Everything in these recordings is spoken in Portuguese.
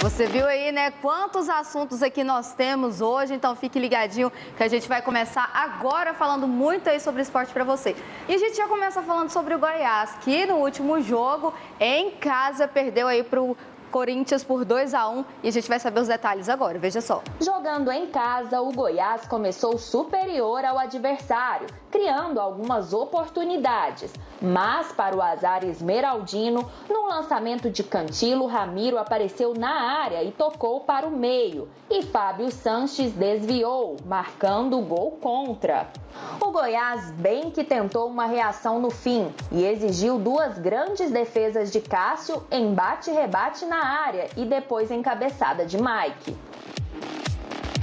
Você viu aí, né, quantos assuntos aqui nós temos hoje, então fique ligadinho que a gente vai começar agora falando muito aí sobre esporte para você. E a gente já começa falando sobre o Goiás, que no último jogo, em casa, perdeu aí para o Corinthians por 2-1 e a gente vai saber os detalhes agora, veja só. Jogando em casa, o Goiás começou superior ao adversário, criando algumas oportunidades. Mas, para o azar esmeraldino, no lançamento de Cantilo, Ramiro apareceu na área e tocou para o meio. E Fábio Sanches desviou, marcando o gol contra. O Goiás bem que tentou uma reação no fim e exigiu duas grandes defesas de Cássio em bate-rebate na área e depois em cabeçada de Mike.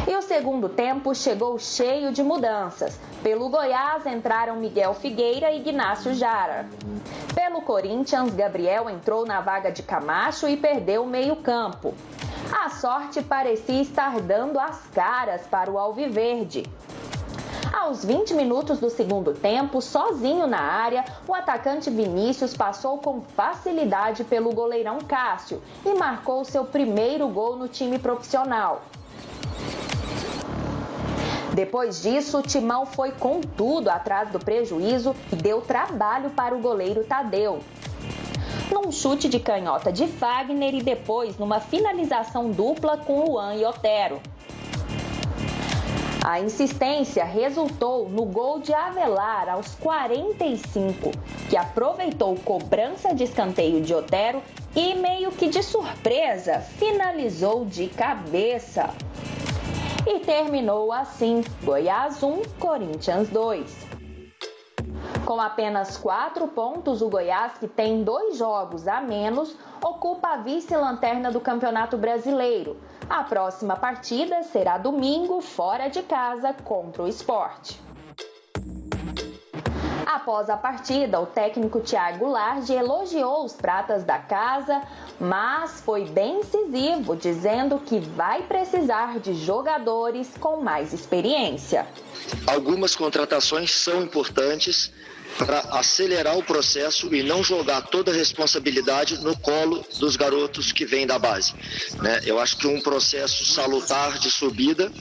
E o segundo tempo chegou cheio de mudanças. Pelo Goiás entraram Miguel Figueira e Ignácio Jara. Pelo Corinthians, Gabriel entrou na vaga de Camacho e perdeu o meio-campo. A sorte parecia estar dando as caras para o Alviverde. Aos 20 minutos do segundo tempo, sozinho na área, o atacante Vinícius passou com facilidade pelo goleirão Cássio e marcou seu primeiro gol no time profissional. Depois disso, o Timão foi com tudo atrás do prejuízo e deu trabalho para o goleiro Tadeu. Num chute de canhota de Fagner e depois numa finalização dupla com Luan e Otero. A insistência resultou no gol de Avelar aos 45, que aproveitou cobrança de escanteio de Otero e, meio que de surpresa, finalizou de cabeça. E terminou assim, Goiás 1, Corinthians 2. Com apenas 4 pontos, o Goiás, que tem 2 jogos a menos, ocupa a vice-lanterna do Campeonato Brasileiro. A próxima partida será domingo, fora de casa, contra o Sport. Após a partida, o técnico Thiago Large elogiou os pratas da casa, mas foi bem incisivo, dizendo que vai precisar de jogadores com mais experiência. Algumas contratações são importantes para acelerar o processo e não jogar toda a responsabilidade no colo dos garotos que vêm da base, né? Eu acho que um processo salutar de subida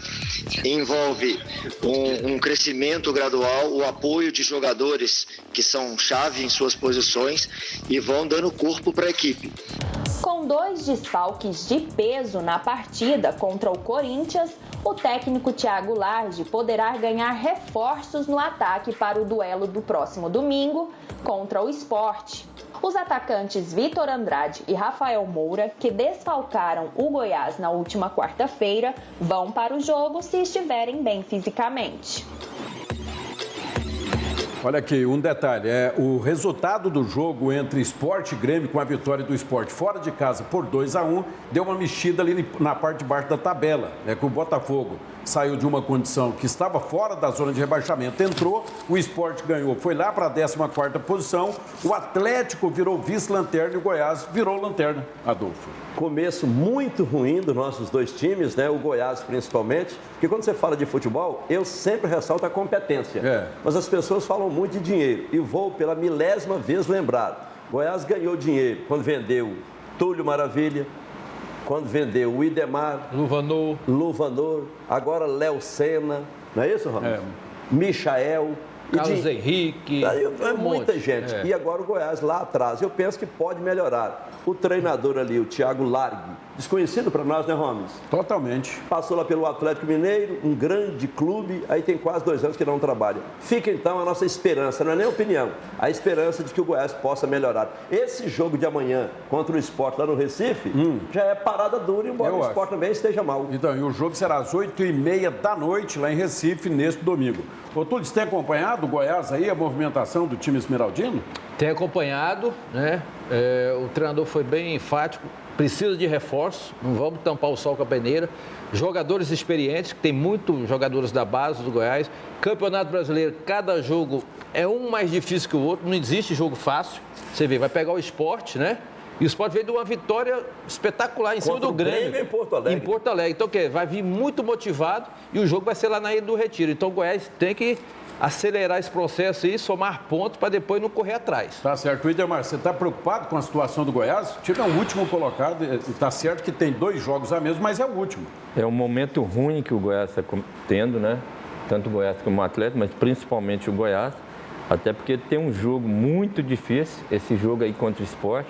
envolve um crescimento gradual, o apoio de jogadores que são chave em suas posições e vão dando corpo para a equipe. Com 2 desfalques de peso na partida contra o Corinthians, o técnico Thiago Large poderá ganhar reforços no ataque para o duelo do próximo domingo contra o Sport. Os atacantes Vitor Andrade e Rafael Moura, que desfalcaram o Goiás na última quarta-feira, vão para o jogo se estiverem bem fisicamente. Olha aqui, um detalhe, o resultado do jogo entre Sport e Grêmio, com a vitória do Sport fora de casa por 2-1, deu uma mexida ali na parte de baixo da tabela, que o Botafogo saiu de uma condição que estava fora da zona de rebaixamento, entrou, o Sport ganhou, foi lá para a 14ª posição, o Atlético virou vice-lanterna e o Goiás virou lanterna, Adolfo. Começo muito ruim dos nossos 2 times, né? O Goiás principalmente, porque quando você fala de futebol, eu sempre ressalto a competência, mas as pessoas falam muito de dinheiro e vou pela 1000ª vez lembrar, Goiás ganhou dinheiro quando vendeu Túlio Maravilha, quando vendeu o Idemar, Luvanor, agora Léo Senna, não é isso, Ramos? Michael, Carlos Henrique. É muita gente. E agora o Goiás lá atrás. Eu penso que pode melhorar. O treinador ali, o Thiago Largue, desconhecido para nós, né, Ramos? Totalmente. Passou lá pelo Atlético Mineiro, um grande clube, aí tem quase 2 anos que não trabalha. Fica então a nossa esperança, não é nem opinião, a esperança de que o Goiás possa melhorar. Esse jogo de amanhã contra o Sport lá no Recife, já é parada dura, embora o Sport também esteja mal. Então, e o jogo será às 8h30 da noite lá em Recife, neste domingo. Ô, Túlio, você tem acompanhado o Goiás aí, a movimentação do time esmeraldino? Tem acompanhado, né? O treinador foi bem enfático, precisa de reforço, não vamos tampar o sol com a peneira. Jogadores experientes, que tem muitos jogadores da base do Goiás. Campeonato Brasileiro, cada jogo é um mais difícil que o outro, não existe jogo fácil. Você vê, vai pegar o Sport, né? E o Sport veio de uma vitória espetacular em cima do Grêmio. Em Porto Alegre. Em Porto Alegre. Então, o quê? Vai vir muito motivado e o jogo vai ser lá na Ilha do Retiro. Então, o Goiás tem que acelerar esse processo e somar pontos para depois não correr atrás. Tá certo. Idemar, você está preocupado com a situação do Goiás? O time é o último colocado, está certo que tem 2 jogos a menos, mas é o último. É um momento ruim que o Goiás está tendo, né? Tanto o Goiás como o Atlético, mas principalmente o Goiás. Até porque tem um jogo muito difícil, esse jogo aí contra o Sport.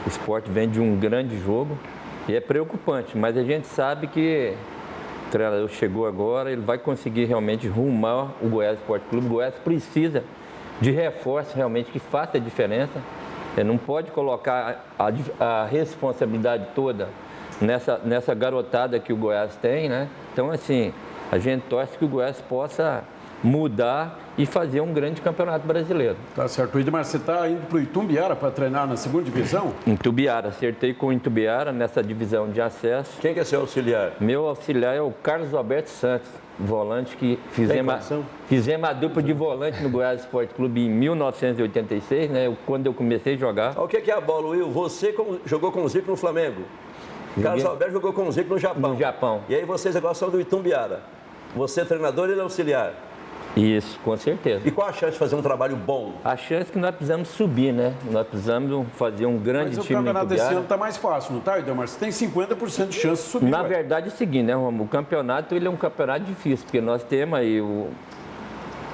O Sport vem de um grande jogo e é preocupante, mas a gente sabe que o treinador chegou agora, ele vai conseguir realmente rumar o Goiás Esporte Clube. O Goiás precisa de reforço realmente que faça a diferença. Não pode colocar a responsabilidade toda nessa garotada que o Goiás tem, né? Então, assim, a gente torce que o Goiás possa mudar e fazer um grande campeonato brasileiro. Tá certo. Idemar, você está indo para o Itumbiara para treinar na segunda divisão? Itumbiara, acertei com o Itumbiara nessa divisão de acesso. Quem que é seu auxiliar? Meu auxiliar é o Carlos Alberto Santos, volante que fizemos a dupla de volante no Goiás Esporte Clube em 1986, né? Quando eu comecei a jogar. O que é a bola, Will? Você jogou com o Zico no Flamengo. Carlos Alberto jogou com o Zico no Japão. No Japão. E aí vocês agora são do Itumbiara. Você é treinador e ele é auxiliar. Isso, com certeza. E qual a chance de fazer um trabalho bom? A chance é que nós precisamos subir, né? Nós precisamos fazer um grande time. Mas o campeonato desse ano está mais fácil, não está, Idemar? Você tem 50% de chance de subir. Na verdade é o seguinte, né, Romulo? O campeonato ele é um campeonato difícil, porque nós temos aí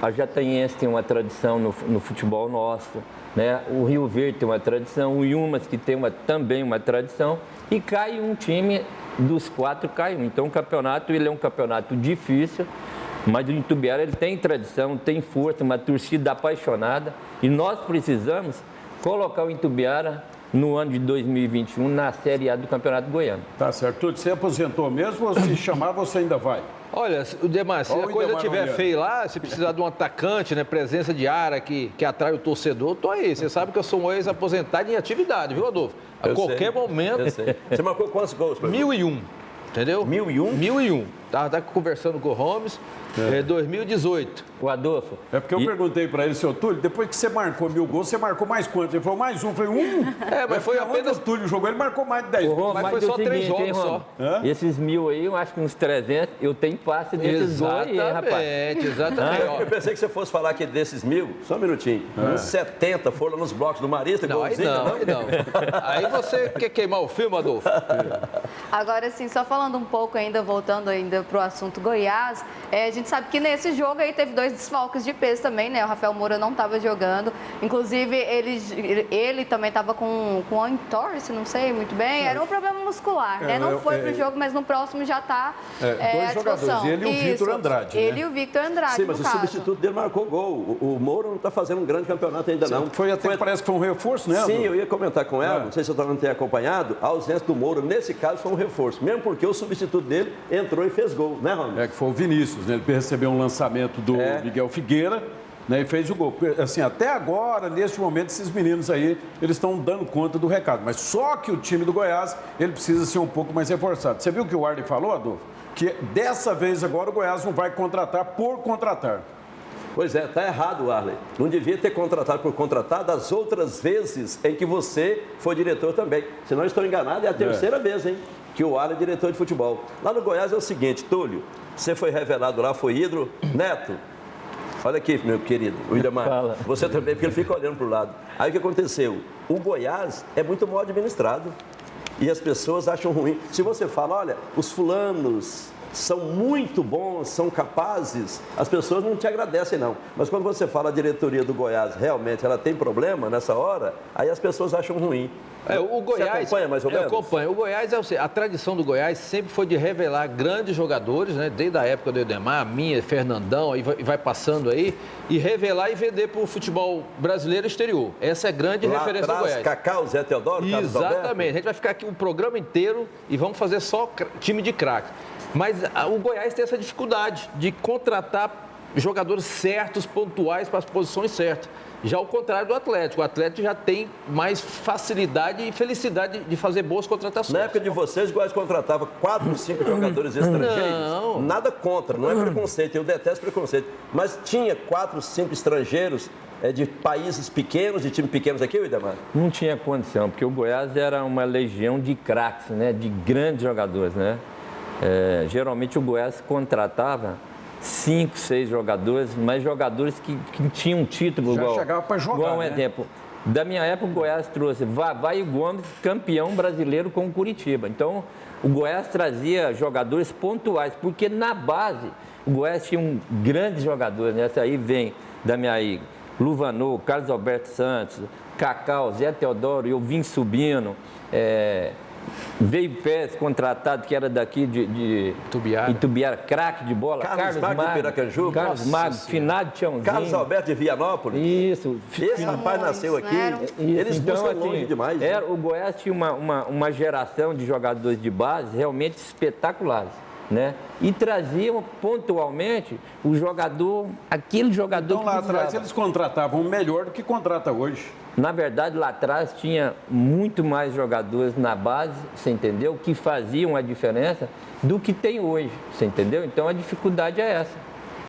a Jataiense tem uma tradição no futebol nosso, né? O Rio Verde tem uma tradição, o Yumas que tem também uma tradição, e cai um time dos 4, cai um. Então o campeonato ele é um campeonato difícil. Mas o Itumbiara ele tem tradição, tem força, uma torcida apaixonada. E nós precisamos colocar o Itumbiara no ano de 2021 na Série A do Campeonato Goiano. Tá certo. Tudo, você aposentou mesmo ou se chamar você ainda vai? Olha, Demar, se a coisa estiver feia lá, se precisar de um atacante, né, presença de área que atrai o torcedor, eu tô aí. Você sabe que eu sou um ex-aposentado em atividade, viu, Adolfo? A qualquer momento... Eu sei. Você marcou quantos gols? 1001. Entendeu? 1001? 1001. Tava conversando com o Holmes, 2018. O Adolfo. É porque eu perguntei para ele, seu Túlio, depois que você marcou 1000 gols, você marcou mais quantos? Ele falou, mais um. Eu falei, mas foi apenas... o Túlio jogou, ele marcou mais de 10 gols. Mas foi só 3 jogos só. Esses 1000 aí, eu acho que uns 300, eu tenho passe desses gols aí, rapaz. Exatamente. Eu pensei que você fosse falar que desses 1000, só um minutinho, uns 70 foram nos blocos do Marista, não, aí não. Aí você quer queimar o filme, Adolfo? Agora, sim, só falando um pouco ainda, voltando ainda para o assunto Goiás, a gente sabe que nesse jogo aí teve 2 desfalques de peso também, né? O Rafael Moura não estava jogando, inclusive ele também estava com a entorse, não sei muito bem, era um problema muscular, né? Não foi pro jogo, mas no próximo já está dois jogadores, ele e o Victor Andrade. Ele e o Victor Andrade, sim, mas o substituto dele marcou gol. O Moura não está fazendo um grande campeonato ainda não. Parece que foi um reforço, né? Sim, eu ia comentar com ela, não sei se eu não tenho acompanhado, a ausência do Moura, nesse caso, foi um reforço, mesmo porque o substituto dele entrou e fez gol, né, Ronaldo? Que foi o Vinícius, né? Ele recebeu um lançamento do Miguel Figueira, né, e fez o gol. Assim, até agora, neste momento, esses meninos aí, eles estão dando conta do recado. Mas só que o time do Goiás, ele precisa ser um pouco mais reforçado. Você viu o que o Arley falou, Adolfo? Que dessa vez agora o Goiás não vai contratar por contratar. Pois é, está errado, Arley. Não devia ter contratado por contratar das outras vezes em que você foi diretor também. Se não estou enganado, é a terceira vez, hein, que o Arley é diretor de futebol. Lá no Goiás é o seguinte, Túlio, você foi revelado lá, foi ídolo. Neto, olha aqui, meu querido, o Idemar, você também, porque ele fica olhando para o lado. Aí o que aconteceu? O Goiás é muito mal administrado e as pessoas acham ruim. Se você fala, olha, os fulanos são muito bons, são capazes, as pessoas não te agradecem, não. Mas quando você fala a diretoria do Goiás, realmente ela tem problema nessa hora, aí as pessoas acham ruim. O Goiás, você acompanha mais ou menos? Eu acompanho. O Goiás, a tradição do Goiás sempre foi de revelar grandes jogadores, né? Desde a época do Edemar, minha, Fernandão, aí vai passando aí, e revelar e vender para o futebol brasileiro exterior. Essa é a grande referência do Goiás. Cacau, Zé Teodoro, Carlos Alberto. Exatamente. A gente vai ficar aqui o programa inteiro e vamos fazer só time de craque. Mas o Goiás tem essa dificuldade de contratar jogadores certos, pontuais, para as posições certas. Já ao contrário do Atlético. O Atlético já tem mais facilidade e felicidade de fazer boas contratações. Na época de vocês, o Goiás contratava 4, 5 jogadores estrangeiros. Não. Nada contra, não é preconceito, eu detesto preconceito. Mas tinha 4, 5 estrangeiros de países pequenos, de times pequenos aqui, Idemar? Não tinha condição, porque o Goiás era uma legião de craques, né? De grandes jogadores, né? Geralmente o Goiás contratava 5, 6 jogadores, mas jogadores que tinham um título. Já chegava para jogar, igual um né? exemplo. Da minha época, o Goiás trouxe Vavá e Gomes, campeão brasileiro com o Curitiba. Então, o Goiás trazia jogadores pontuais, porque na base, o Goiás tinha grandes jogadores. Essa aí vem da minha aí, Luvanô, Carlos Alberto Santos, Cacau, Zé Teodoro, eu vim subindo. Veio Pérez, contratado, que era daqui de Itubiara, craque de bola. Carlos Magno de Piracaju. Carlos Magno, finado Tiãozinho. Carlos Alberto de Vianópolis. Isso. Esse rapaz nasceu aqui. Eles então, buscam longe demais. O Goiás tinha uma geração de jogadores de base realmente espetaculares. Né? E traziam pontualmente o jogador, aquele jogador então, que lá atrás precisava. eles contratavam melhor do que contrata hoje. Na verdade, lá atrás tinha muito mais jogadores na base, você entendeu? Que faziam a diferença do que tem hoje, você entendeu? Então a dificuldade é essa.